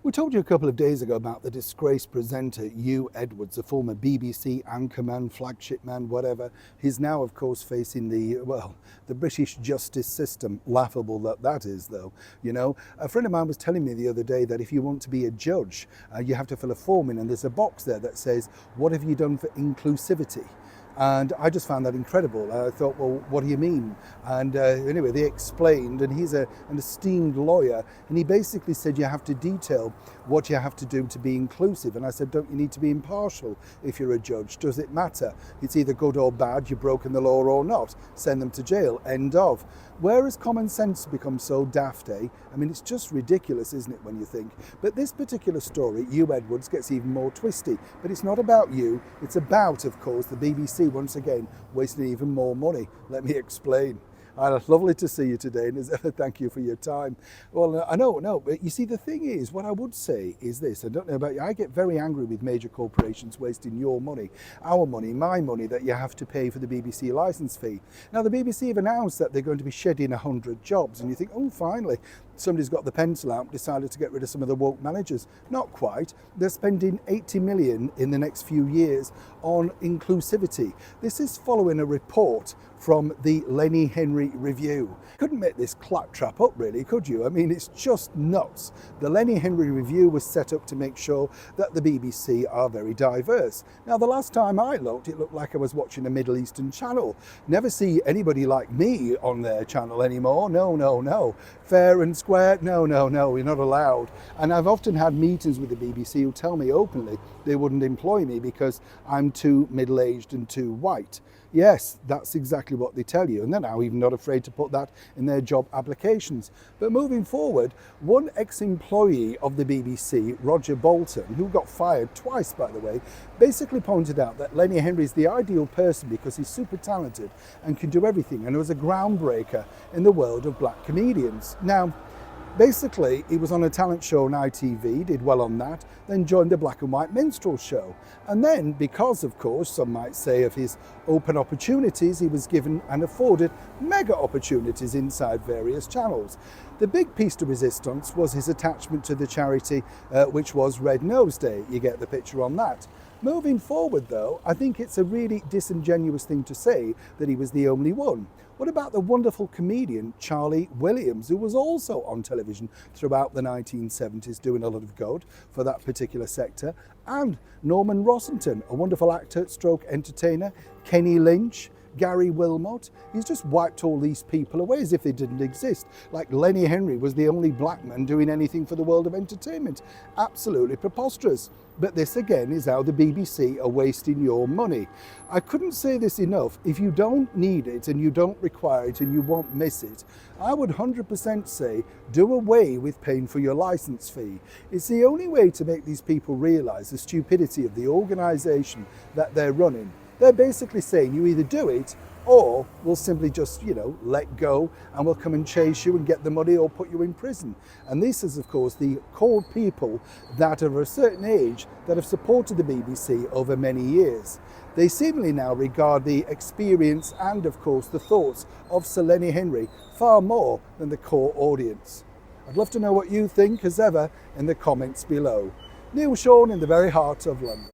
We told you a couple of days ago about the disgraced presenter Hugh Edwards, a former BBC anchorman, flagship man, whatever. He's now, of course, facing the British justice system. Laughable that is, though. You know, a friend of mine was telling me the other day that if you want to be a judge, you have to fill a form in, and there's a box there that says, "What have you done for inclusivity?" And I just found that incredible. I thought, well, what do you mean? And anyway, they explained, and he's an esteemed lawyer, and he basically said you have to detail what you have to do to be inclusive. And I said, don't you need to be impartial if you're a judge? Does it matter? It's either good or bad, you've broken the law or not. Send them to jail, end of. Where has common sense become so daft, eh? I mean, it's just ridiculous, isn't it, when you think? But this particular story, Hugh Edwards, gets even more twisty. But it's not about you, it's about, of course, the BBC once again wasting even more money. Let me explain. Lovely to see you today, and as ever, thank you for your time. Well, I know, no, but you see, the thing is, what I would say is this, I don't know about you, I get very angry with major corporations wasting your money, our money, my money, that you have to pay for the BBC licence fee. Now, the BBC have announced that they're going to be shedding 100 jobs, and you think, oh, finally, somebody's got the pencil out, decided to get rid of some of the woke managers. Not quite. They're spending 80 million in the next few years on inclusivity. This is following a report from the Lenny Henry Review. Couldn't make this claptrap up, really, could you? I mean, it's just nuts. The Lenny Henry Review was set up to make sure that the BBC are very diverse. Now, the last time I looked, it looked like I was watching a Middle Eastern channel. Never see anybody like me on their channel anymore. No, no, no. Fair and square, no, no, no, we're not allowed. And I've often had meetings with the BBC who tell me openly they wouldn't employ me because I'm too middle-aged and too white. Yes, that's exactly what they tell you, and they're now even not afraid to put that in their job applications. But moving forward, one ex-employee of the BBC, Roger Bolton, who got fired twice, by the way, basically pointed out that Lenny Henry is the ideal person because he's super talented and can do everything, and was a groundbreaker in the world of black comedians. Now, basically, he was on a talent show on ITV, did well on that, then joined the Black and White Minstrel Show. And then, because, of course, some might say of his open opportunities, he was given and afforded mega opportunities inside various channels. The big piece de resistance was his attachment to the charity, which was Red Nose Day. You get the picture on that. Moving forward, though, I think it's a really disingenuous thing to say that he was the only one. What about the wonderful comedian Charlie Williams, who was also on television throughout the 1970s doing a lot of good for that particular sector, and Norman Rossington, a wonderful actor, stroke entertainer, Kenny Lynch, Gary Wilmot. He's just wiped all these people away as if they didn't exist. Like Lenny Henry was the only black man doing anything for the world of entertainment. Absolutely preposterous. But this again is how the BBC are wasting your money. I couldn't say this enough. If you don't need it and you don't require it and you won't miss it, I would 100% say do away with paying for your licence fee. It's the only way to make these people realise the stupidity of the organisation that they're running. They're basically saying you either do it or we'll simply just, let go and we'll come and chase you and get the money or put you in prison. And this is, of course, the core people that are of a certain age that have supported the BBC over many years. They seemingly now regard the experience and, of course, the thoughts of Sir Lenny Henry far more than the core audience. I'd love to know what you think, as ever, in the comments below. Neil Sean in the very heart of London.